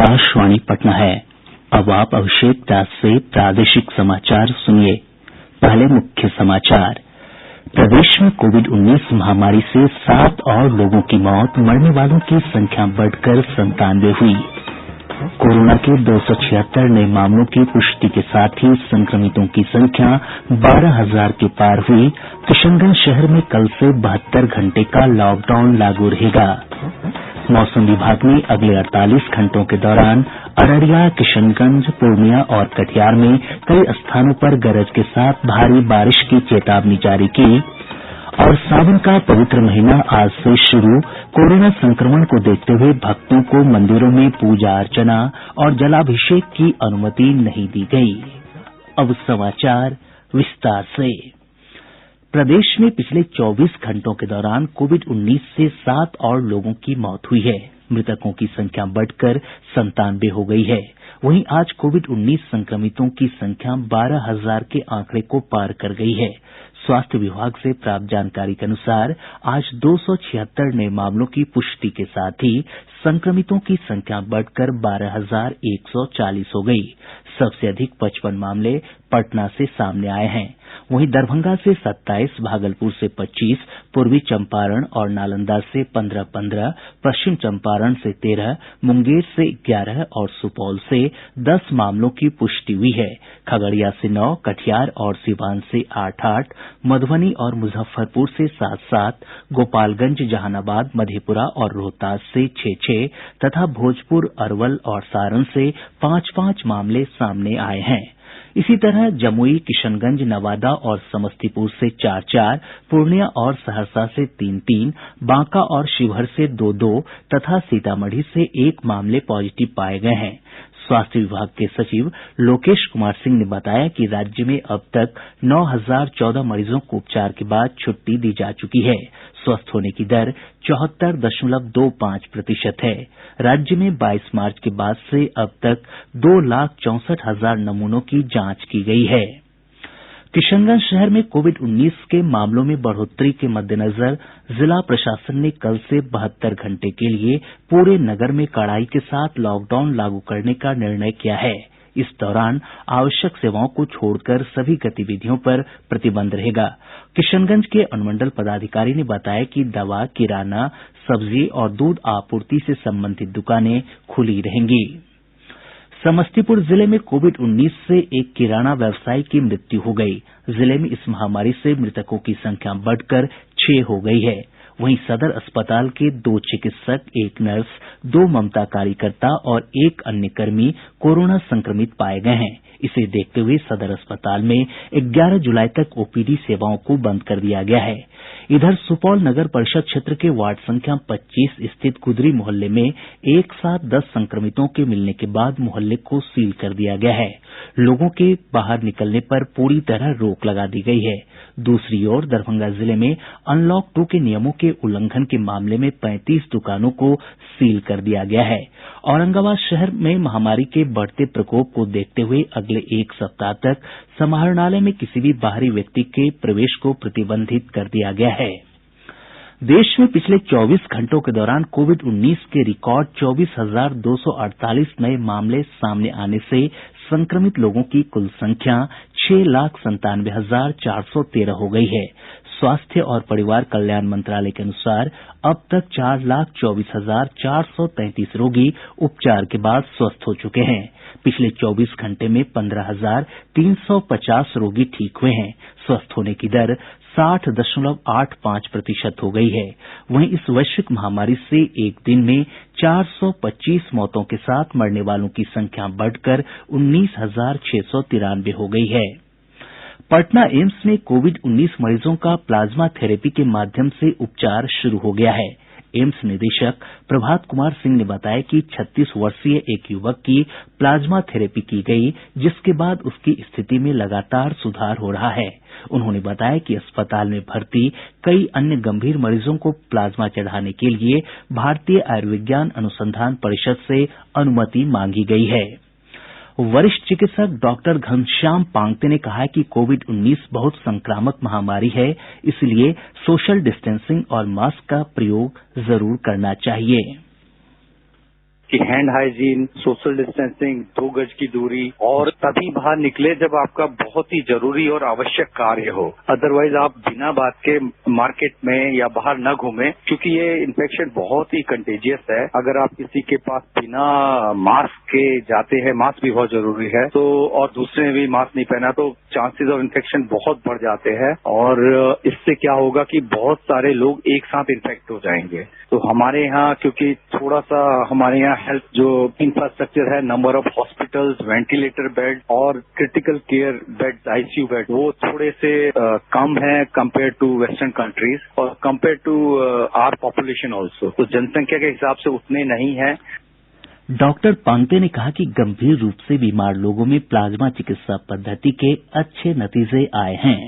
आकाशवाणी पटना है। अब आप अभिषेक दास से प्रादेशिक समाचार सुनिए। पहले मुख्य समाचार। प्रदेश में कोविड-19 महामारी से 7 और लोगों की मौत, मरने वालों की संख्या बढ़कर 97 हुई। कोरोना के 276 नये मामलों की पुष्टि के साथ ही संक्रमितों की संख्या 12,000 के पार हुई। किशनगंज शहर में कल से 72 घंटे का लॉकडाउन लागू रहेगा। मौसम विभाग ने अगले 48 घंटों के दौरान अररिया, किशनगंज, पूर्णिया और कटिहार में कई स्थानों पर गरज के साथ भारी बारिश की चेतावनी जारी की। और सावन का पवित्र महीना आज से शुरू। कोरोना संक्रमण को देखते हुए भक्तों को मंदिरों में पूजा अर्चना और जलाभिषेक की अनुमति नहीं दी गयी। अब समाचार विस्तार से। प्रदेश में पिछले 24 घंटों के दौरान कोविड-19 से 7 और लोगों की मौत हुई है। मृतकों की संख्या बढ़कर 97 हो गई है। वहीं आज कोविड-19 संक्रमितों की संख्या 12,000 के आंकड़े को पार कर गई है। स्वास्थ्य विभाग से प्राप्त जानकारी के अनुसार आज 276 नये मामलों की पुष्टि के साथ ही संक्रमितों की संख्या बढ़कर 12,140 हो गई। सबसे अधिक 55 मामले पटना से सामने आये हैं। वहीं दरभंगा से 27, भागलपुर से 25, पूर्वी चंपारण और नालंदा से 15-15, पश्चिम चंपारण से 13, मुंगेर से 11 और सुपौल से 10 मामलों की पुष्टि हुई है। खगड़िया से 9, कटिहार और सीवान से 8-8, मधुबनी और मुजफ्फरपुर से 7-7, गोपालगंज, जहानाबाद, मधेपुरा और रोहतास से 6-6 तथा भोजपुर, अरवल और सारण से 5-5 मामले सामने आये हैं। इसी तरह जमुई, किशनगंज, नवादा और समस्तीपुर से 4-4, पूर्णिया और सहरसा से 3-3, बांका और शिवहर से 2-2 तथा सीतामढ़ी से 1 मामले पॉजिटिव पाये गये हैं। स्वास्थ्य विभाग के सचिव लोकेश कुमार सिंह ने बताया कि राज्य में अब तक 9,014 मरीजों को उपचार के बाद छुट्टी दी जा चुकी है। स्वस्थ होने की दर 74.25% है। राज्य में 22 मार्च के बाद से अब तक 2,64,000 नमूनों की जांच की गई है। किशनगंज शहर में कोविड-19 के मामलों में बढ़ोतरी के मद्देनजर जिला प्रशासन ने कल से 72 घंटे के लिए पूरे नगर में कड़ाई के साथ लॉकडाउन लागू करने का निर्णय किया है। इस दौरान आवश्यक सेवाओं को छोड़कर सभी गतिविधियों पर प्रतिबंध रहेगा। किशनगंज के अनुमंडल पदाधिकारी ने बताया कि दवा, किराना, सब्जी और दूध आपूर्ति से संबंधित दुकानें खुली रहेंगी। समस्तीपुर जिले में कोविड-19 से एक किराना व्यवसायी की मृत्यु हो गई। जिले में इस महामारी से मृतकों की संख्या बढ़कर 6 हो गई है। वहीं सदर अस्पताल के 2 चिकित्सक, 1 नर्स, 2 ममता कार्यकर्ता और 1 अन्य कर्मी कोरोना संक्रमित पाये गये हैं। इसे देखते हुए सदर अस्पताल में 11 जुलाई तक ओपीडी सेवाओं को बंद कर दिया गया है। इधर सुपौल नगर परिषद क्षेत्र के वार्ड संख्या 25 स्थित गुदरी मोहल्ले में एक साथ 10 संक्रमितों के मिलने के बाद मोहल्ले को सील कर दिया गया है। लोगों के बाहर निकलने पर पूरी तरह रोक लगा दी गई है। दूसरी ओर दरभंगा जिले में अनलॉक 2 के नियमों के उल्लंघन के मामले में 35 दुकानों को सील कर दिया गया है। औरंगाबाद शहर में महामारी के बढ़ते प्रकोप को देखते हुए अगले 1 सप्ताह तक समाहरणालय में किसी भी बाहरी व्यक्ति के प्रवेश को प्रतिबंधित कर दिया गया है। देश में पिछले 24 घंटों के दौरान कोविड-19 के रिकॉर्ड 24,248 नये मामले सामने आने से संक्रमित लोगों की कुल संख्या 6,97,413 हो गई है। स्वास्थ्य और परिवार कल्याण मंत्रालय के अनुसार अब तक 4,24,433 रोगी उपचार के बाद स्वस्थ हो चुके हैं। पिछले 24 घंटे में 15,350 रोगी ठीक हुए हैं। स्वस्थ होने की दर 60.85% हो गई है। वहीं इस वैश्विक महामारी से एक दिन में 425 मौतों के साथ मरने वालों की संख्या बढ़कर 19,693 हो गई है। पटना एम्स में कोविड-19 मरीजों का प्लाज्मा थेरेपी के माध्यम से उपचार शुरू हो गया है। एम्स निदेशक प्रभात कुमार सिंह ने बताया कि 36 वर्षीय एक युवक की प्लाज्मा थेरेपी की गई, जिसके बाद उसकी स्थिति में लगातार सुधार हो रहा है। उन्होंने बताया कि अस्पताल में भर्ती कई अन्य गंभीर मरीजों को प्लाज्मा चढ़ाने के लिए भारतीय आयुर्विज्ञान अनुसंधान परिषद से अनुमति मांगी गई है। वरिष्ठ चिकित्सक डॉक्टर घनश्याम पांगते ने कहा है कि कोविड-19 बहुत संक्रामक महामारी है, इसलिए सोशल डिस्टेंसिंग और मास्क का प्रयोग जरूर करना चाहिए। कि हैंड हाइजीन, सोशल डिस्टेंसिंग, 2 गज की दूरी, और तभी बाहर निकले जब आपका बहुत ही जरूरी और आवश्यक कार्य हो। अदरवाइज आप बिना बात के मार्केट में या बाहर न घूमें, क्योंकि ये इन्फेक्शन बहुत ही कंटेजियस है। अगर आप किसी के पास बिना मास्क के जाते हैं, मास्क भी बहुत जरूरी है, तो और दूसरे ने भी मास्क नहीं पहना तो चांसेस ऑफ इन्फेक्शन बहुत बढ़ जाते हैं, और इससे क्या होगा कि बहुत सारे लोग एक साथ इन्फेक्ट हो जाएंगे। तो हमारे यहाँ क्योंकि थोड़ा सा हमारे यहाँ हेल्थ जो इंफ्रास्ट्रक्चर है, number of hospitals, ventilator bed और critical care bed, ICU bed, वो थोड़े से कम है कंपेयर टू वेस्टर्न कंट्रीज और compare to our population also. तो जनसंख्या के हिसाब से उतने नहीं है। डॉक्टर पांगते ने कहा कि गंभीर रूप से बीमार लोगों में प्लाज्मा चिकित्सा पद्धति के अच्छे नतीजे आए हैं।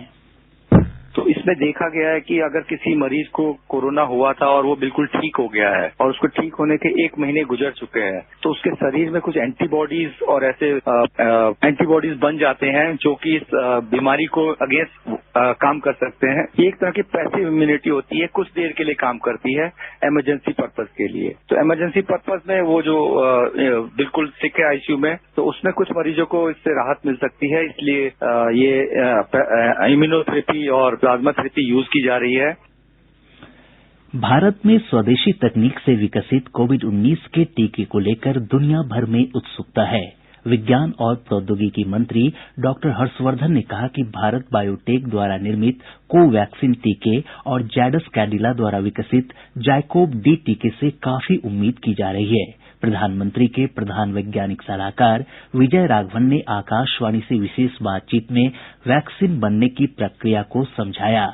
तो इसमें देखा गया है कि अगर किसी मरीज को कोरोना हुआ था और वो बिल्कुल ठीक हो गया है और उसको ठीक होने के 1 महीने गुजर चुके हैं, तो उसके शरीर में कुछ एंटीबॉडीज और ऐसे एंटीबॉडीज बन जाते हैं जो कि इस बीमारी को अगेंस्ट काम कर सकते हैं। एक तरह की पैसिव इम्यूनिटी होती है, कुछ देर के लिए काम करती है इमरजेंसी पर्पज के लिए। तो इमरजेंसी पर्पज में वो जो बिल्कुल सिक है आईसीयू में, तो उसमें कुछ मरीजों को इससे राहत मिल सकती है। इसलिए ये इम्यूनोथेरेपी और प्लाज्मा थेरेपी यूज की जा रही है। भारत में स्वदेशी तकनीक से विकसित कोविड-19 के टीके को लेकर दुनिया भर में उत्सुकता है। विज्ञान और प्रौद्योगिकी मंत्री डॉक्टर हर्षवर्धन ने कहा कि भारत बायोटेक द्वारा निर्मित कोवैक्सीन टीके और जायडस कैडिला द्वारा विकसित जाइकोव डी टीके से काफी उम्मीद की जा रही है। प्रधानमंत्री के प्रधान वैज्ञानिक सलाहकार विजय राघवन ने आकाशवाणी से विशेष बातचीत में वैक्सीन बनने की प्रक्रिया को समझाया।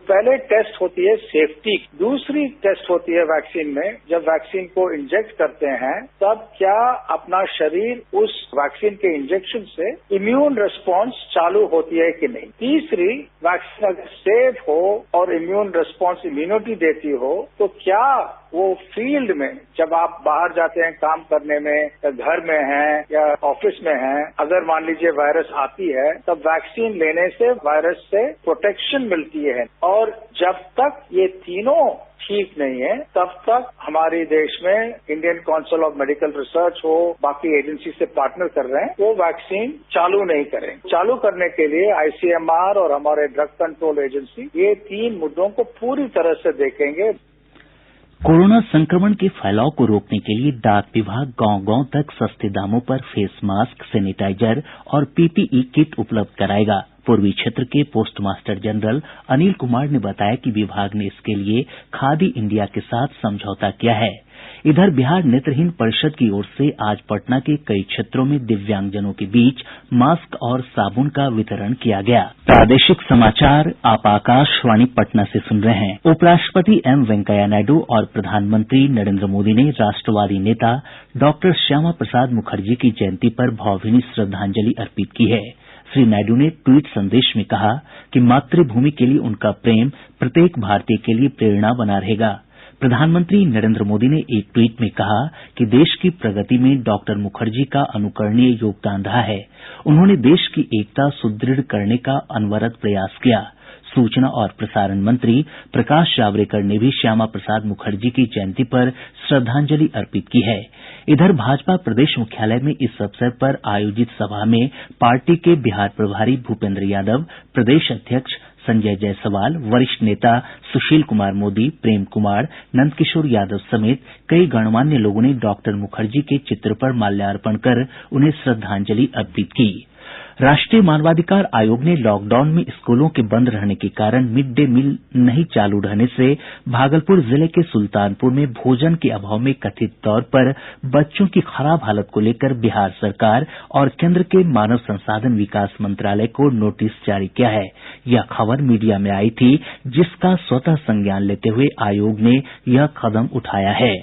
पहले टेस्ट होती है सेफ्टी, दूसरी टेस्ट होती है वैक्सीन में। जब वैक्सीन को इंजेक्ट करते हैं तब क्या अपना शरीर उस वैक्सीन के इंजेक्शन से इम्यून रिस्पांस चालू होती है कि नहीं। तीसरी, वैक्सीन अगर सेफ हो और इम्यून रिस्पांस इम्यूनिटी देती हो तो क्या वो फील्ड में जब आप बाहर जाते हैं काम करने में या घर में हैं या ऑफिस में हैं, अगर मान लीजिए वायरस आती है तब वैक्सीन लेने से वायरस से प्रोटेक्शन मिलती है। और जब तक ये तीनों ठीक नहीं है तब तक हमारे देश में Indian council of medical research हो, बाकी एजेंसी से पार्टनर कर रहे हैं, वो वैक्सीन चालू नहीं करें। चालू करने के लिए आईसीएमआर और हमारे ड्रग कंट्रोल एजेंसी ये 3 मुद्दों को पूरी तरह से देखेंगे। कोरोना संक्रमण के फैलाव को रोकने के लिए डाक विभाग गांव-गांव तक सस्ते दामों पर फेस मास्क, सैनिटाइजर और पीपीई किट उपलब्ध कराएगा। पूर्वी क्षेत्र के post master general Anil Kumar ने बताया कि विभाग ने इसके लिए खादी इंडिया के साथ समझौता किया है। इधर बिहार नेत्रहीन परिषद की ओर से आज पटना के कई क्षेत्रों में दिव्यांगजनों के बीच मास्क और साबुन का वितरण किया गया। प्रादेशिक समाचार आप आकाशवाणी पटना से सुन रहे हैं। उपराष्ट्रपति एम वेंकैया नायडू और प्रधानमंत्री नरेंद्र मोदी ने राष्ट्रवादी नेता डॉक्टर श्यामा प्रसाद मुखर्जी की जयंती पर भावभीनी श्रद्धांजलि अर्पित की है। श्री नायडू ने ट्वीट संदेश में कहा कि मातृभूमि के लिए उनका प्रेम प्रत्येक भारतीय के लिए प्रेरणा बना रहेगा। प्रधानमंत्री नरेंद्र मोदी ने एक ट्वीट में कहा कि देश की प्रगति में डॉक्टर मुखर्जी का अनुकरणीय योगदान रहा है। उन्होंने देश की एकता सुदृढ़ करने का अनवरत प्रयास किया। सूचना और प्रसारण मंत्री प्रकाश जावड़ेकर ने भी श्यामा प्रसाद मुखर्जी की जयंती पर श्रद्धांजलि अर्पित की है। इधर भाजपा प्रदेश मुख्यालय में इस अवसर पर आयोजित सभा में पार्टी के बिहार प्रभारी भूपेंद्र यादव, प्रदेश अध्यक्ष संजय जायसवाल, वरिष्ठ नेता सुशील कुमार मोदी, प्रेम कुमार, नंदकिशोर यादव समेत कई गणमान्य लोगों ने डॉक्टर मुखर्जी के चित्र पर माल्यार्पण कर उन्हें श्रद्धांजलि अर्पित की। राष्ट्रीय मानवाधिकार आयोग ने लॉकडाउन में स्कूलों के बंद रहने के कारण मिड डे मील नहीं चालू रहने से भागलपुर जिले के सुल्तानपुर में भोजन के अभाव में कथित तौर पर बच्चों की खराब हालत को लेकर बिहार सरकार और केंद्र के मानव संसाधन विकास मंत्रालय को नोटिस जारी किया है। यह खबर मीडिया में आई थी, जिसका स्वतः संज्ञान लेते हुए आयोग ने यह कदम उठाया है।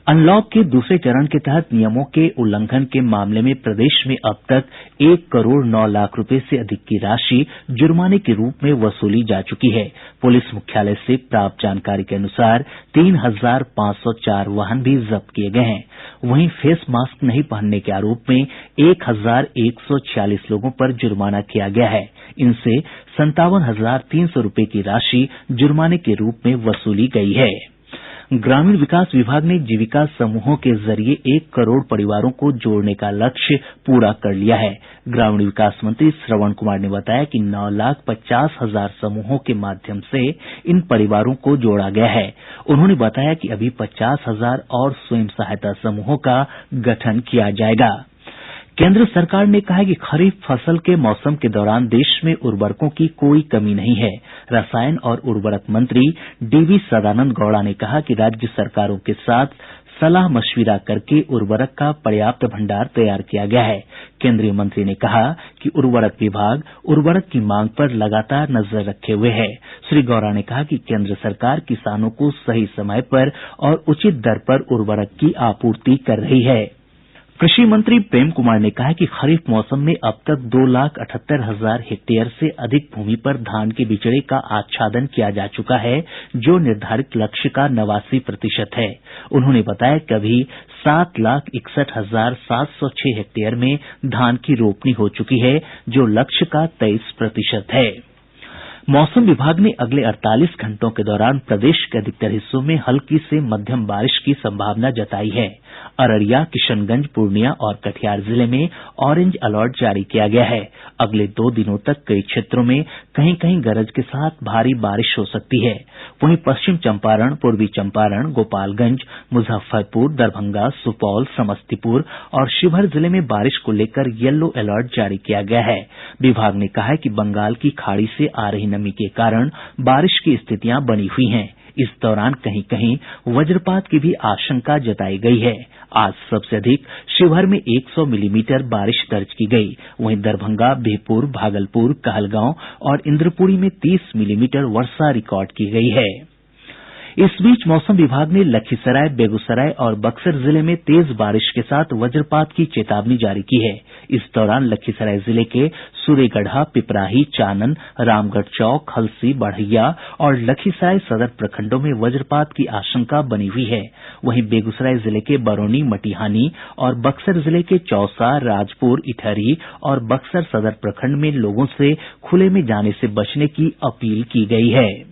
अनलॉक के दूसरे चरण के तहत नियमों के उल्लंघन के मामले में प्रदेश में अब तक 1 करोड़ 9 लाख रुपए से अधिक की राशि जुर्माने के रूप में वसूली जा चुकी है। पुलिस मुख्यालय से प्राप्त जानकारी के अनुसार 3,504 वाहन भी जब्त किए गए हैं। वहीं फेस मास्क नहीं पहनने के आरोप में 1,146 लोगों पर जुर्माना किया गया है। इनसे 57,300 रुपए की राशि जुर्माने के रूप में वसूली गई है। ग्रामीण विकास विभाग ने जीविका समूहों के जरिए 1 करोड़ परिवारों को जोड़ने का लक्ष्य पूरा कर लिया है। ग्रामीण विकास मंत्री श्रवण कुमार ने बताया कि 9,50,000 समूहों के माध्यम से इन परिवारों को जोड़ा गया है। उन्होंने बताया कि अभी 50,000 और स्वयं सहायता समूहों का गठन किया जाएगा। केंद्र सरकार ने कहा है कि खरीफ फसल के मौसम के दौरान देश में उर्वरकों की कोई कमी नहीं है। रसायन और उर्वरक मंत्री डीवी सदानंद गौड़ा ने कहा कि राज्य सरकारों के साथ सलाह मशविरा करके उर्वरक का पर्याप्त भंडार तैयार किया गया है। केंद्रीय मंत्री ने कहा कि उर्वरक विभाग उर्वरक की मांग पर लगातार नजर रखे हुए है। श्री गौड़ा ने कहा कि केंद्र सरकार किसानों को सही समय पर और उचित दर पर उर्वरक की आपूर्ति कर रही है। कृषि मंत्री प्रेम कुमार ने कहा है कि खरीफ मौसम में अब तक 2,78,000 हेक्टेयर से अधिक भूमि पर धान के बिचड़े का आच्छादन किया जा चुका है, जो निर्धारित लक्ष्य का 89% है। उन्होंने बताया कि अभी 7,61,706 हेक्टेयर में धान की रोपनी हो चुकी है, जो लक्ष्य का 23% है। मौसम विभाग ने अगले 48 घंटों के दौरान प्रदेश के अधिकतर हिस्सों में हल्की से मध्यम बारिश की संभावना जताई है। अररिया, किशनगंज, पूर्णिया और कटिहार जिले में ऑरेंज अलर्ट जारी किया गया है। अगले 2 दिनों तक कई क्षेत्रों में कहीं कहीं गरज के साथ भारी बारिश हो सकती है। वहीं पश्चिम चंपारण, पूर्वी चंपारण, गोपालगंज, मुजफ्फरपुर, दरभंगा, सुपौल, समस्तीपुर और शिवहर जिले में बारिश को लेकर येलो अलर्ट जारी किया गया है। विभाग ने कहा है कि बंगाल की खाड़ी से आ रही नमी के कारण बारिश की स्थितियां बनी हुई हैं। इस दौरान कहीं कहीं वज्रपात की भी आशंका जताई गई है। आज सबसे अधिक शिवहर में 100 मिलीमीटर बारिश दर्ज की गई। वहीं दरभंगा, बिहपुर, भागलपुर, कहलगांव और इंद्रपुरी में 30 मिलीमीटर वर्षा रिकॉर्ड की गई है। इस बीच मौसम विभाग ने लखीसराय, बेगूसराय और बक्सर जिले में तेज बारिश के साथ वज्रपात की चेतावनी जारी की है। इस दौरान लखीसराय जिले के सूर्यगढ़ा, पिपराही, चानन, रामगढ़ चौक, हलसी, बढ़ैया और लखीसराय सदर प्रखंडों में वज्रपात की आशंका बनी हुई है। वहीं बेगूसराय जिले के बरौनी, मटिहानी और बक्सर जिले के चौसा, राजपुर, इटहरी और बक्सर सदर प्रखंड में लोगों से खुले में जाने से बचने की अपील की गई है।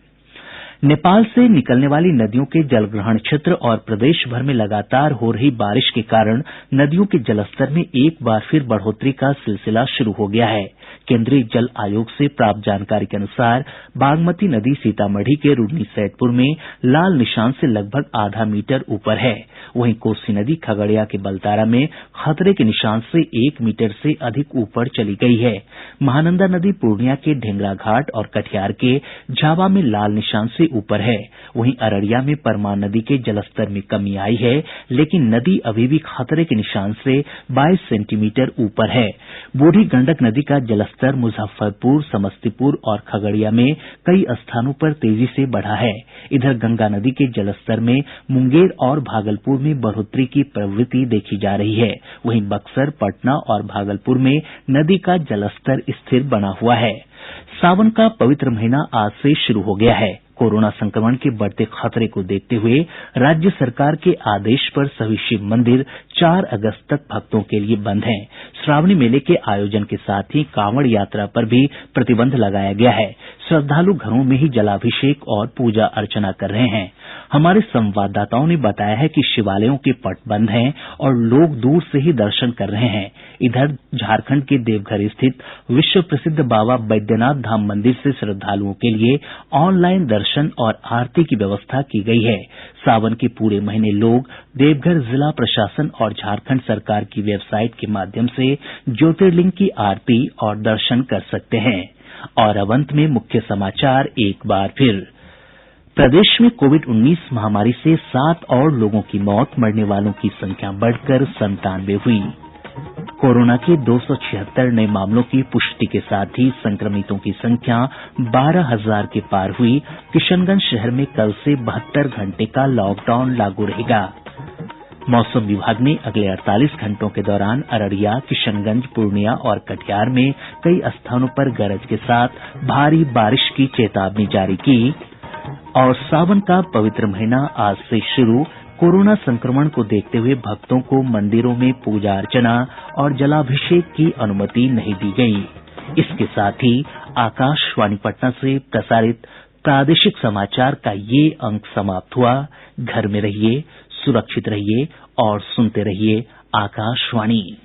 नेपाल से निकलने वाली नदियों के जलग्रहण क्षेत्र और प्रदेश भर में लगातार हो रही बारिश के कारण नदियों के जलस्तर में एक बार फिर बढ़ोतरी का सिलसिला शुरू हो गया है। केंद्रीय जल आयोग से प्राप्त जानकारी के अनुसार बागमती नदी सीतामढ़ी के रून्नीसैदपुर में लाल निशान से लगभग आधा मीटर ऊपर है। वहीं कोसी नदी खगड़िया के बलतारा में खतरे के निशान से 1 मीटर से अधिक ऊपर चली गई है। महानंदा नदी पूर्णिया के ढेंगरा घाट और कटिहार के झावा में लाल निशान से ऊपर है। वहीं अररिया में परमान नदी के जलस्तर में कमी आई है, लेकिन नदी अभी भी खतरे के निशान से 22 सेंटीमीटर ऊपर है। बूढ़ी गंडक नदी का जलस्तर मुजफ्फरपुर, समस्तीपुर और खगड़िया में कई स्थानों पर तेजी से बढ़ा है। इधर गंगा नदी के जलस्तर में मुंगेर और भागलपुर में बढ़ोतरी की प्रवृत्ति देखी जा रही है। वहीं बक्सर, पटना और भागलपुर में नदी का जलस्तर स्थिर बना हुआ है। सावन का पवित्र महीना आज से शुरू हो गया है। कोरोना संक्रमण के बढ़ते खतरे को देखते हुए राज्य सरकार के आदेश पर सभी शिव मंदिर 4 अगस्त तक भक्तों के लिए बंद हैं। श्रावणी मेले के आयोजन के साथ ही कांवड़ यात्रा पर भी प्रतिबंध लगाया गया है। श्रद्धालु घरों में ही जलाभिषेक और पूजा अर्चना कर रहे हैं। हमारे संवाददाताओं ने बताया है कि शिवालयों के पट बंद हैं और लोग दूर से ही दर्शन कर रहे हैं। इधर झारखंड के देवघर स्थित विश्व प्रसिद्ध बाबा बैद्यनाथ धाम मंदिर से श्रद्धालुओं के लिए ऑनलाइन दर्शन और आरती की व्यवस्था की गई है। सावन के पूरे महीने लोग देवघर जिला प्रशासन और झारखंड सरकार की वेबसाइट के माध्यम से ज्योतिर्लिंग की आरती और दर्शन कर सकते हैं। और अब अंत में मुख्य समाचार एक बार फिर। प्रदेश में कोविड-19 महामारी से 7 और लोगों की मौत, मरने वालों की संख्या बढ़कर 97 हुई। कोरोना के 276 नए मामलों की पुष्टि के साथ ही संक्रमितों की संख्या 12,000 के पार हुई। किशनगंज शहर में कल से 72 घंटे का लॉकडाउन लागू रहेगा। मौसम विभाग ने अगले 48 घंटों के दौरान अररिया, किशनगंज, पूर्णिया और कटिहार में कई स्थानों पर गरज के साथ भारी बारिश की चेतावनी जारी की। और सावन का पवित्र महीना आज से शुरू। कोरोना संक्रमण को देखते हुए भक्तों को मंदिरों में पूजा अर्चना और जलाभिषेक की अनुमति नहीं दी गई। इसके साथ ही आकाशवाणी पटना से प्रसारित प्रादेशिक समाचार का ये अंक समाप्त हुआ। घर में रहिए, सुरक्षित रहिए और सुनते रहिए आकाशवाणी।